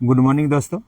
Good morning दोस्तों।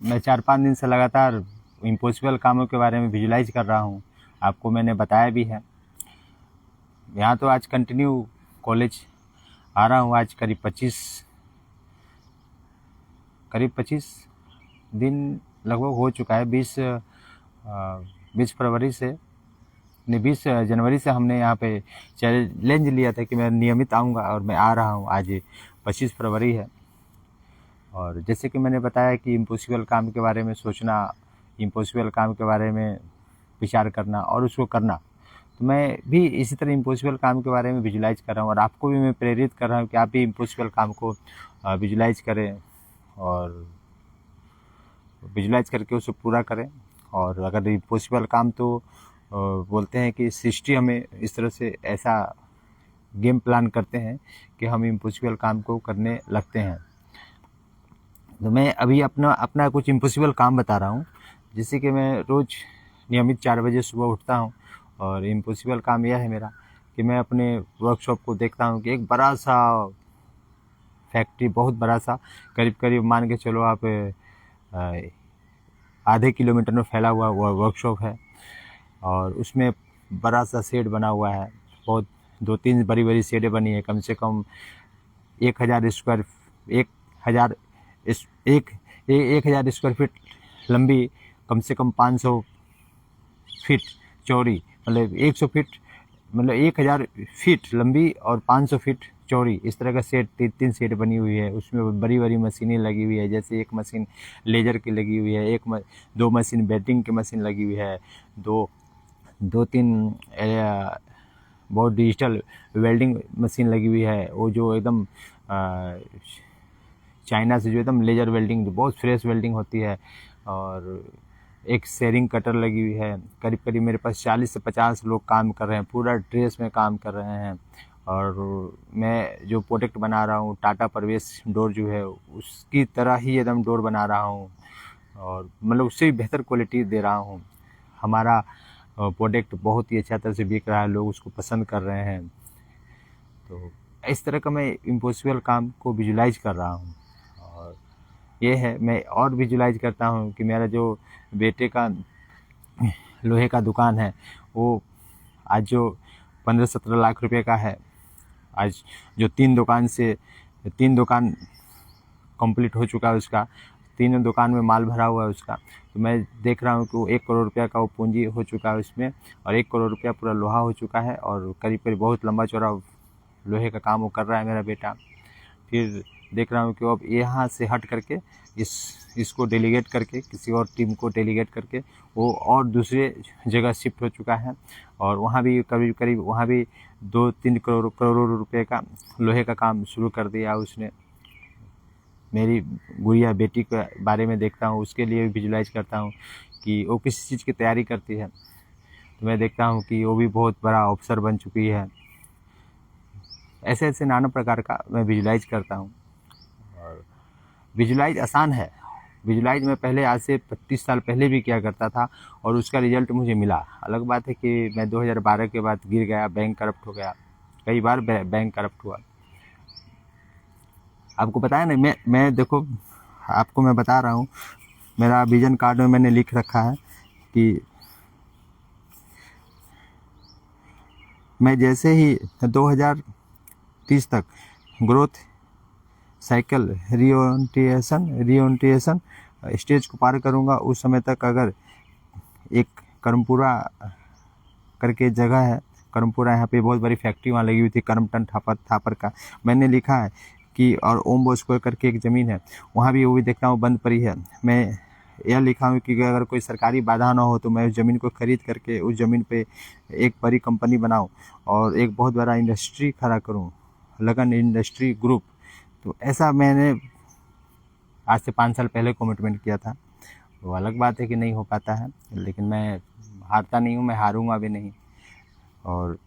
मैं 4-5 दिन से लगातार इम्पॉसिबल कामों के बारे में विजुलाइज कर रहा हूँ। आपको मैंने बताया भी है। यहाँ तो आज कंटिन्यू कॉलेज आ रहा हूँ। आज करीब 25 दिन लगभग हो चुका है। 20 फरवरी से नहीं 20 जनवरी से हमने यहाँ पे चैलेंज लिया था कि मैं नियमित आऊँगा और मैं आ रहा हूँ। आज 25 फरवरी है और जैसे कि मैंने बताया कि इम्पॉसिबल काम के बारे में सोचना, इम्पॉसिबल काम के बारे में विचार करना और उसको करना, तो मैं भी इसी तरह इम्पॉसिबल काम के बारे में विजुलाइज कर रहा हूँ और आपको भी मैं प्रेरित कर रहा हूँ कि आप भी इम्पॉसिबल काम को विजुलाइज करें और विजुलाइज करके उसे पूरा करें। और अगर इम्पॉसिबल काम तो बोलते हैं कि सृष्टि हमें इस तरह से ऐसा गेम प्लान करते हैं कि हम इम्पॉसिबल काम को करने लगते हैं। तो मैं अभी अपना कुछ इम्पॉसिबल काम बता रहा हूँ। जैसे कि मैं रोज़ नियमित 4 बजे सुबह उठता हूँ और इम्पॉसिबल काम यह है मेरा कि मैं अपने वर्कशॉप को देखता हूँ कि एक बड़ा सा फैक्ट्री, बहुत बड़ा सा, करीब मान के चलो आप आधे किलोमीटर में फैला हुआ वर्कशॉप है और उसमें बड़ा सा शेड बना हुआ है। बहुत 2-3 बड़ी शेडें बनी है, कम से कम 1000 स्क्वायर फीट लंबी, कम से कम 500 फीट चौड़ी, मतलब 100 फीट, मतलब 1000 फीट लंबी और 500 फीट चौड़ी, इस तरह का सेट 3 सेट बनी हुई है। उसमें बड़ी मशीनें लगी हुई है, जैसे एक मशीन लेजर की लगी हुई है, 2 मशीन बेटिंग की मशीन लगी हुई है, 2-3 बहुत डिजिटल वेल्डिंग मशीन लगी हुई है, वो जो एकदम चाइना से जो एकदम लेजर वेल्डिंग, जो बहुत फ्रेश वेल्डिंग होती है। और एक शेयरिंग कटर लगी हुई है। करीब मेरे पास 40 से 50 लोग काम कर रहे हैं, पूरा ड्रेस में काम कर रहे हैं। और मैं जो प्रोडक्ट बना रहा हूँ, टाटा प्रवेश डोर जो है, उसकी तरह ही एकदम डोर बना रहा हूँ और मतलब उससे भी बेहतर क्वालिटी दे रहा हूँ। हमारा प्रोडक्ट बहुत ही अच्छा तरह से बिक रहा है, लोग उसको पसंद कर रहे हैं। तो इस तरह का मैं इम्पॉसिबल काम को विजुलाइज कर रहा हूँ। और ये है, मैं और विजुलाइज करता हूँ कि मेरा जो बेटे का लोहे का दुकान है, वो आज जो 15-17 लाख रुपए का है, आज जो 3 दुकान कंप्लीट हो चुका है उसका, 3 दुकान में माल भरा हुआ है उसका। तो मैं देख रहा हूँ कि वो 1 करोड़ रुपया का वो पूंजी हो चुका है उसमें और 1 करोड़ रुपया पूरा लोहा हो चुका है और करीब बहुत लंबा चौड़ा लोहे का काम वो कर रहा है मेरा बेटा। फिर देख रहा हूँ कि अब यहाँ से हट करके इसको डेलीगेट करके, किसी और टीम को डेलीगेट करके वो और दूसरे जगह शिफ्ट हो चुका है और वहाँ भी करीब वहाँ भी 2-3 करोड़ रुपए का लोहे का काम शुरू कर दिया उसने। मेरी गुड़िया बेटी के बारे में देखता हूँ, उसके लिए भी विजुलाइज करता हूँ कि वो किस चीज़ की तैयारी करती है। तो मैं देखता हूँ कि वो भी बहुत बड़ा अफसर बन चुकी है। ऐसे नाना प्रकार का मैं विजुलाइज करता हूँ और विजुलाइज आसान है। विजुलाइज मैं पहले, आज से 25 साल पहले भी किया करता था और उसका रिजल्ट मुझे मिला। अलग बात है कि मैं 2012 के बाद गिर गया, बैंक करप्ट हो गया, कई बार बैंक करप्ट हुआ। आपको बताया ना, मैं देखो, आपको मैं बता रहा हूँ, मेरा विजन कार्ड में मैंने लिख रखा है कि मैं जैसे ही 2030 तक ग्रोथ साइकिल रिओरिएंटेशन स्टेज को पार करूंगा, उस समय तक अगर एक कर्मपुरा करके जगह है, कर्मपुरा, यहाँ पे बहुत बड़ी फैक्ट्री वहाँ लगी हुई थी, करमटन थापर का, मैंने लिखा है कि, और ओम बॉस्को करके एक ज़मीन है, वहाँ भी वो भी देखता हूँ बंद पड़ी है। मैं यह लिखा हूँ कि अगर कोई सरकारी बाधा ना हो तो मैं उस ज़मीन को खरीद करके उस ज़मीन पे एक बड़ी कंपनी बनाऊँ और एक बहुत बड़ा इंडस्ट्री खड़ा करूँ, लगन इंडस्ट्री ग्रुप। तो ऐसा मैंने आज से 5 साल पहले कमिटमेंट किया था। वो अलग बात है कि नहीं हो पाता है, लेकिन मैं हारता नहीं हूँ, मैं हारूंगा भी नहीं। और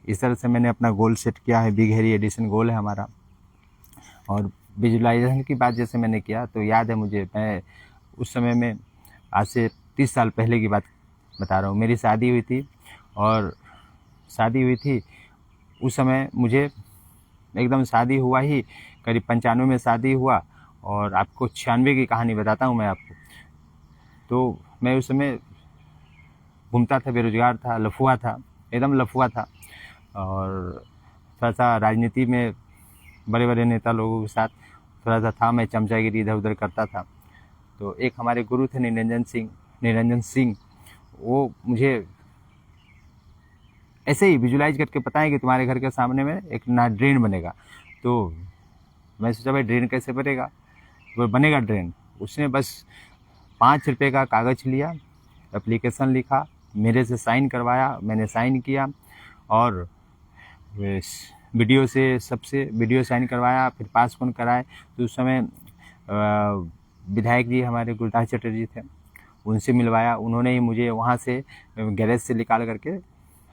इस तरह से मैंने अपना गोल सेट किया है, बिग हेरी एडिशन गोल है हमारा। और विजुलाइजेशन की बात जैसे मैंने किया तो याद है मुझे, मैं उस समय में, आज से 30 साल पहले की बात बता रहा हूँ, मेरी शादी हुई थी और शादी हुई थी उस समय मुझे एकदम शादी हुआ ही, करीब 95 में शादी हुआ और आपको 96 की कहानी बताता हूँ मैं आपको। तो मैं उस समय घूमता था, बेरोजगार था, लफुआ था, एकदम लफुआ था। और थोड़ा सा राजनीति में बड़े बड़े नेता लोगों के साथ थोड़ा सा था, मैं चमचागिरी इधर उधर करता था। तो एक हमारे गुरु थे निरंजन सिंह, वो मुझे ऐसे ही विजुलाइज करके बताएं कि तुम्हारे घर के सामने में एक ना ड्रेन बनेगा। तो मैं सोचा भाई ड्रेन कैसे बनेगा, वो बनेगा ड्रेन। उसने बस 5 रुपये का कागज़ लिया, एप्लीकेशन लिखा, मेरे से साइन करवाया, मैंने साइन किया और वीडियो से सबसे वीडियो साइन करवाया, फिर पास कौन कराए। तो उस समय विधायक जी हमारे गुरदास चटर्जी थे, उनसे मिलवाया। उन्होंने ही मुझे वहाँ से गैरेज से निकाल करके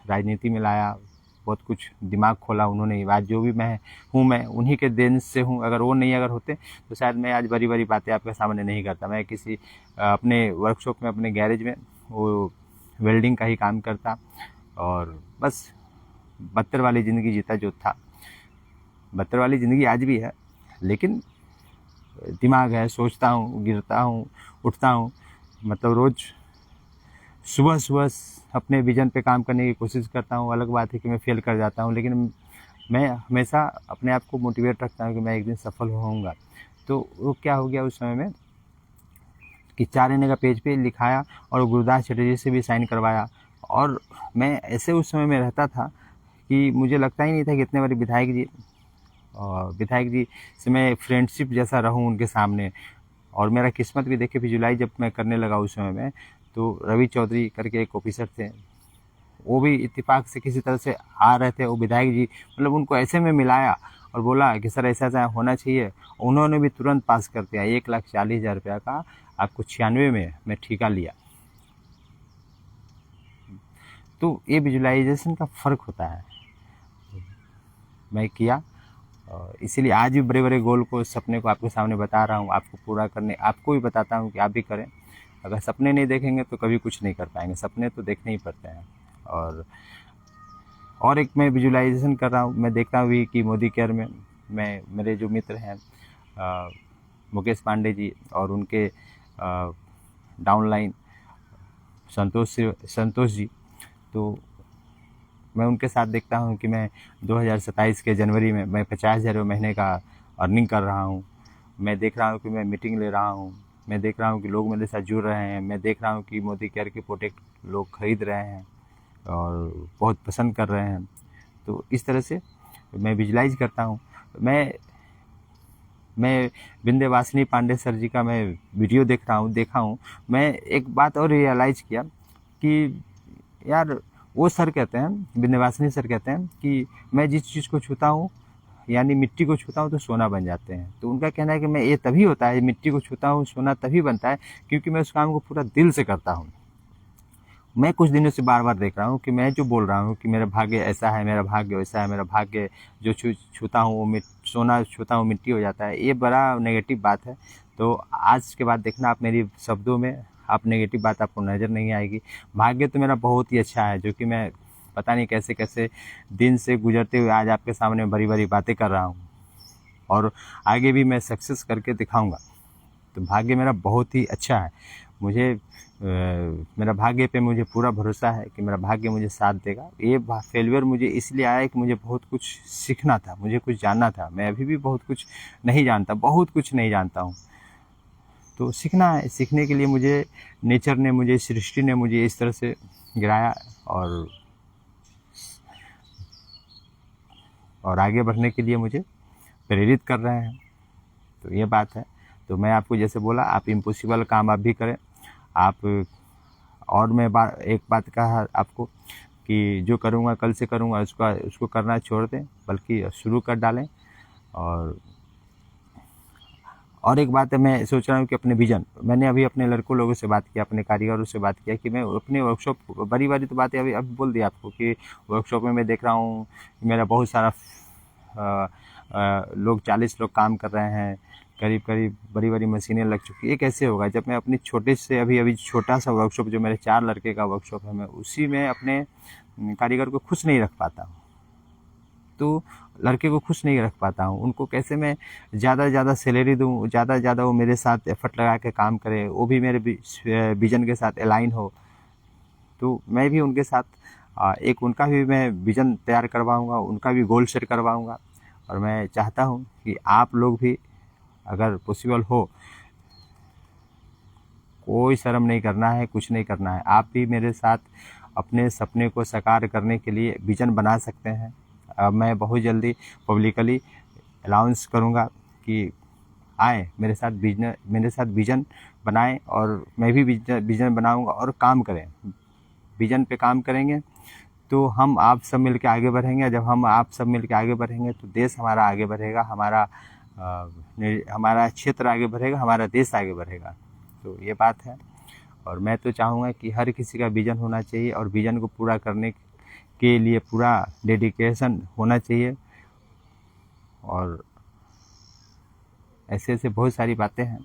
राजनीति में लाया, बहुत कुछ दिमाग खोला उन्होंने। आज जो भी मैं हूँ, मैं उन्हीं के देन से हूँ। अगर वो नहीं अगर होते तो शायद मैं आज बड़ी बड़ी बातें आपके सामने नहीं करता। मैं किसी अपने वर्कशॉप में, अपने गैरेज में वो वेल्डिंग का ही काम करता और बस 72 वाली ज़िंदगी जीता जो था। 72 वाली ज़िंदगी आज भी है, लेकिन दिमाग है, सोचता हूँ, गिरता हूँ, उठता हूँ। मतलब रोज़ सुबह सुबह अपने विज़न पे काम करने की कोशिश करता हूँ। अलग बात है कि मैं फेल कर जाता हूँ, लेकिन मैं हमेशा अपने आप को मोटिवेट रखता हूँ कि मैं एक दिन सफल होऊंगा। तो वो क्या हो गया उस समय में कि 4 आने का पेज पे लिखाया और गुरदास चटर्जी से भी साइन करवाया। और मैं ऐसे उस समय में रहता था कि मुझे लगता ही नहीं था कि इतने बड़े विधायक जी से मैं फ्रेंडशिप जैसा रहूं उनके सामने। और मेरा किस्मत भी देखिए, विजुलाइज जब मैं करने लगा उस समय में, तो रवि चौधरी करके एक ऑफिसर थे, वो भी इत्तेफाक से किसी तरह से आ रहे थे। वो विधायक जी मतलब उनको ऐसे में मिलाया और बोला कि सर ऐसा ऐसा होना चाहिए। उन्होंने भी तुरंत पास कर दिया। 1,40,000 रुपया का आपको 96 में मैं ठेका लिया। तो ये विजुलाइजेशन का फ़र्क होता है, मैं किया। इसीलिए आज भी बड़े बड़े गोल को, सपने को आपके सामने बता रहा हूँ, आपको पूरा करने, आपको भी बताता हूँ कि आप भी करें। अगर सपने नहीं देखेंगे तो कभी कुछ नहीं कर पाएंगे, सपने तो देखने ही पड़ते हैं। और एक मैं विजुलाइजेशन कर रहा हूँ, मैं देखता हूँ भी कि मोदी केयर में मैं, मेरे जो मित्र हैं मुकेश पांडे जी और उनके डाउनलाइन संतोष जी, तो मैं उनके साथ देखता हूँ कि मैं 2027 के जनवरी में मैं 50,000 महीने का अर्निंग कर रहा हूँ। मैं देख रहा हूँ कि मैं मीटिंग ले रहा हूँ, मैं देख रहा हूँ कि लोग मेरे साथ जुड़ रहे हैं, मैं देख रहा हूँ कि मोदी केयर के प्रोडक्ट लोग खरीद रहे हैं और बहुत पसंद कर रहे हैं। तो इस तरह से मैं विजुलाइज करता हूँ। मैं विंध्यवासिनी पांडे सर जी का मैं वीडियो देखा हूँ। मैं एक बात और रियलाइज़ किया कि यार वो सर कहते हैं, विंध्यवासिनी सर कहते हैं कि मैं जिस चीज़ को छूता हूँ, यानी मिट्टी को छूता हूँ तो सोना बन जाते हैं। तो उनका कहना है कि मैं, ये तभी होता है, मिट्टी को छूता हूँ सोना तभी बनता है क्योंकि मैं उस काम को पूरा दिल से करता हूँ। मैं कुछ दिनों से बार बार देख रहा हूँ कि मैं जो बोल रहा हूँ कि मेरा भाग्य ऐसा है, मेरा भाग्य वैसा है, मेरा भाग्य जो छूता हूँ वो सोना छूता हूँ मिट्टी हो जाता है, ये बड़ा नेगेटिव बात है। तो आज के बाद देखना आप मेरी शब्दों में, आप नेगेटिव बात आपको नज़र नहीं आएगी। भाग्य तो मेरा बहुत ही अच्छा है, जो कि मैं पता नहीं कैसे कैसे दिन से गुजरते हुए आज आपके सामने बड़ी बड़ी बातें कर रहा हूँ और आगे भी मैं सक्सेस करके दिखाऊँगा। तो भाग्य मेरा बहुत ही अच्छा है। मुझे मेरा भाग्य पे मुझे पूरा भरोसा है कि मेरा भाग्य मुझे साथ देगा। ये फेलियर मुझे इसलिए आया कि मुझे बहुत कुछ सीखना था, मुझे कुछ जानना था। मैं अभी भी बहुत कुछ नहीं जानता, बहुत कुछ नहीं जानता हूँ। तो सीखना है, सीखने के लिए मुझे नेचर ने, मुझे सृष्टि ने मुझे इस तरह से गिराया और आगे बढ़ने के लिए मुझे प्रेरित कर रहे हैं। तो ये बात है। तो मैं आपको जैसे बोला, आप इम्पॉसिबल काम आप भी करें। आप, और मैं एक बात कहा आपको कि जो करूँगा कल से करूँगा, उसको करना छोड़ दें, बल्कि शुरू कर डालें। और एक बात है, मैं सोच रहा हूँ कि अपने विजन, मैंने अभी अपने लड़कों लोगों से बात किया, अपने कारीगरों से बात किया कि मैं अपने वर्कशॉप, बड़ी बड़ी तो बातें अभी बोल दिया आपको कि वर्कशॉप में मैं देख रहा हूँ मेरा बहुत सारा लोग 40 लोग काम कर रहे हैं, करीब करीब बड़ी बड़ी मशीनें लग चुकी है। ये कैसे होगा जब मैं अपनी छोटे से अभी छोटा सा वर्कशॉप, जो मेरे 4 लड़के का वर्कशॉप है, मैं उसी में अपने कारीगर को खुश नहीं रख पाता हूँ। तो लड़के को खुश नहीं रख पाता हूँ। उनको कैसे मैं ज़्यादा से ज़्यादा सैलरी दूँ, ज़्यादा से ज़्यादा वो मेरे साथ एफर्ट लगा के काम करें, वो भी मेरे विज़न के साथ अलाइन हो। तो मैं भी उनके साथ एक उनका भी मैं विज़न तैयार करवाऊँगा, उनका भी गोल सेट करवाऊँगा। और मैं चाहता हूँ कि आप लोग भी अगर पॉसिबल हो, कोई शर्म नहीं करना है, कुछ नहीं करना है, आप भी मेरे साथ अपने सपने को साकार करने के लिए विज़न बना सकते हैं। अब मैं बहुत जल्दी पब्लिकली अनाउंस करूँगा कि आए मेरे साथ विज़न बनाएं, और मैं भी विज़न बनाऊँगा और काम करें। विज़न पे काम करेंगे तो हम आप सब मिल के आगे बढ़ेंगे। जब हम आप सब मिल के आगे बढ़ेंगे तो देश हमारा आगे बढ़ेगा, हमारा क्षेत्र आगे बढ़ेगा, हमारा देश आगे बढ़ेगा। तो ये बात है। और मैं तो चाहूँगा कि हर किसी का विज़न होना चाहिए, और विज़न को पूरा करने के लिए पूरा डेडिकेशन होना चाहिए। और ऐसे ऐसे बहुत सारी बातें हैं।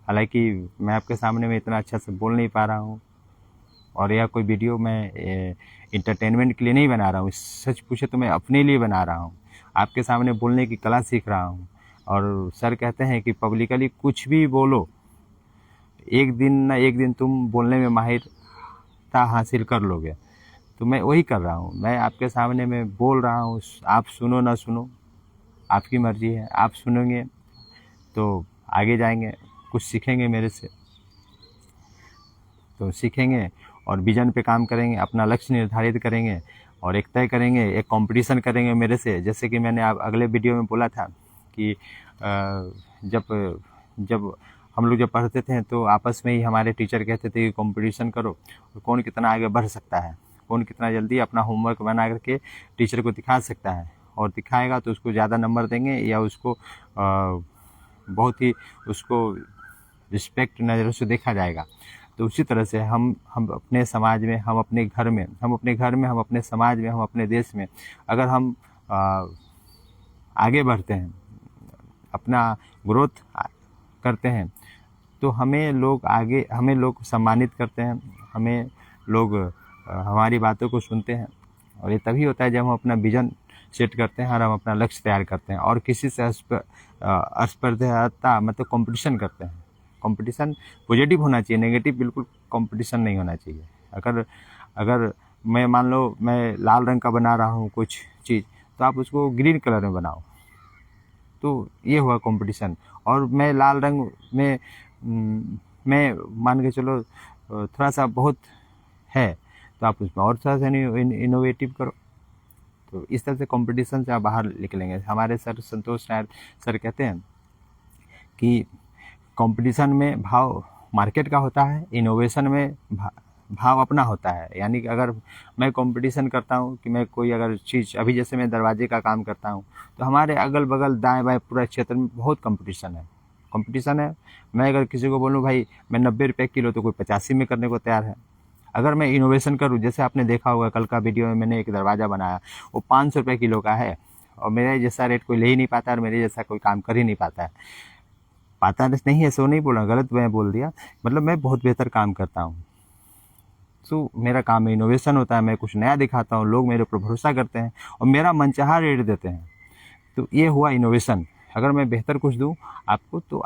हालांकि मैं आपके सामने में इतना अच्छा से बोल नहीं पा रहा हूँ, और यह कोई वीडियो मैं इंटरटेनमेंट के लिए नहीं बना रहा हूँ। सच पूछे तो मैं अपने लिए बना रहा हूँ, आपके सामने बोलने की कला सीख रहा हूँ। और सर कहते हैं कि पब्लिकली कुछ भी बोलो, एक दिन ना एक दिन तुम बोलने में माहिरता हासिल कर लोगे। तो मैं वही कर रहा हूँ, मैं आपके सामने में बोल रहा हूँ। आप सुनो ना सुनो, आपकी मर्ज़ी है। आप सुनेंगे तो आगे जाएंगे, कुछ सीखेंगे मेरे से, तो सीखेंगे और विज़न पे काम करेंगे, अपना लक्ष्य निर्धारित करेंगे और एक तय करेंगे, एक कंपटीशन करेंगे मेरे से। जैसे कि मैंने आप अगले वीडियो में बोला था कि जब हम लोग पढ़ते थे तो आपस में ही हमारे टीचर कहते थे कि कंपटीशन करो, कौन कितना आगे बढ़ सकता है, कौन कितना जल्दी अपना होमवर्क बना करके टीचर को दिखा सकता है, और दिखाएगा तो उसको ज़्यादा नंबर देंगे, या उसको बहुत ही उसको रिस्पेक्ट नज़रों से देखा जाएगा। तो उसी तरह से हम अपने समाज में, हम अपने घर में, हम अपने समाज में, हम अपने देश में अगर हम आगे बढ़ते हैं, अपना ग्रोथ करते हैं, तो हमें लोग सम्मानित करते हैं, हमें लोग हमारी बातों को सुनते हैं। और ये तभी होता है जब हम अपना विज़न सेट करते हैं और हम अपना लक्ष्य तैयार करते हैं और किसी से स्पर्धा मतलब कंपटीशन करते हैं। कंपटीशन पॉजिटिव होना चाहिए, नेगेटिव बिल्कुल कंपटीशन नहीं होना चाहिए। अगर मैं मान लो मैं लाल रंग का बना रहा हूँ कुछ चीज़, तो आप उसको ग्रीन कलर में बनाओ, तो ये हुआ कंपटीशन। और मैं लाल रंग में मैं मान के चलो थोड़ा सा बहुत है, तो आप उसमें और थोड़ा सा इनोवेटिव करो। तो इस तरह से कंपटीशन से आप बाहर निकलेंगे। हमारे सर संतोष नायर सर कहते हैं कि कंपटीशन में भाव मार्केट का होता है, इनोवेशन में भाव अपना होता है। यानी कि अगर मैं कंपटीशन करता हूँ कि मैं कोई अगर चीज़, अभी जैसे मैं दरवाजे का काम करता हूँ, तो हमारे अगल बगल दाएं बाएं पूरा क्षेत्र में बहुत कंपटीशन है। मैं अगर किसी को बोलूँ भाई मैं 90 रुपये किलो, तो कोई 85 में करने को तैयार है। अगर मैं इनोवेशन करूँ, जैसे आपने देखा होगा कल का वीडियो में मैंने एक दरवाज़ा बनाया, वो 500 रुपये किलो का है, और मेरे जैसा रेट कोई ले ही नहीं पाता, और मेरे जैसा कोई काम कर ही नहीं पाता नहीं है, सो नहीं बोला, गलत मैं बोल दिया, मतलब मैं बहुत बेहतर काम करता हूँ। तो मेरा काम में इनोवेशन होता है, मैं कुछ नया दिखाता हूँ, लोग मेरे ऊपर भरोसा करते हैं और मेरा मनचाहा रेट देते हैं। तो ये हुआ इनोवेशन। अगर मैं बेहतर कुछ दूँ आपको, तो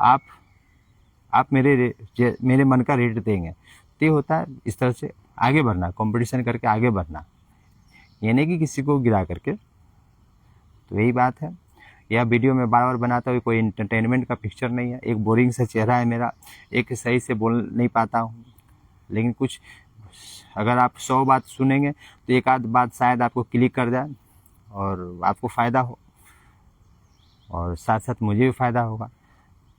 आप मेरे मन का रेट देंगे। तो ये होता है इस तरह से आगे बढ़ना, कंपटीशन करके आगे बढ़ना, ये नहीं कि किसी को गिरा करके। तो यही बात है। यह वीडियो मैं बार बार बनाता हूँ, कोई इंटरटेनमेंट का पिक्चर नहीं है। एक बोरिंग सा चेहरा है मेरा, एक सही से बोल नहीं पाता हूँ, लेकिन कुछ अगर आप 100 बात सुनेंगे तो एक आध बात शायद आपको क्लिक कर जाए और आपको फ़ायदा हो, और साथ साथ मुझे भी फ़ायदा होगा।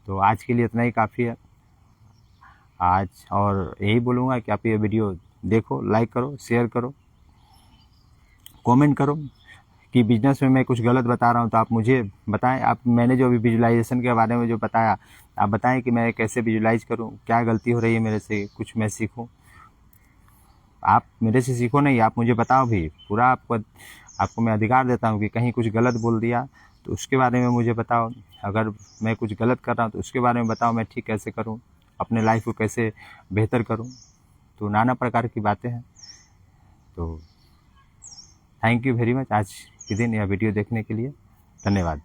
तो आज के लिए इतना ही काफ़ी है आज, और यही बोलूँगा कि आप ये वीडियो देखो, लाइक करो, शेयर करो, कमेंट करो कि बिजनेस में मैं कुछ गलत बता रहा हूँ तो आप मुझे बताएं। मैंने जो अभी विजुलाइजेशन के बारे में जो बताया, आप बताएं कि मैं कैसे विजुलाइज करूँ, क्या गलती हो रही है मेरे से, कुछ मैं सीखूँ। आप मेरे से सीखो नहीं, आप मुझे बताओ भी, पूरा आपको मैं अधिकार देता हूँ कि कहीं कुछ गलत बोल दिया तो उसके बारे में मुझे बताओ। अगर मैं कुछ गलत कर रहा हूँ तो उसके बारे में बताओ, मैं ठीक कैसे करूँ, अपने लाइफ को कैसे बेहतर करूँ। तो नाना प्रकार की बातें हैं। तो थैंक यू वेरी मच। आज के दिन यह वीडियो देखने के लिए धन्यवाद।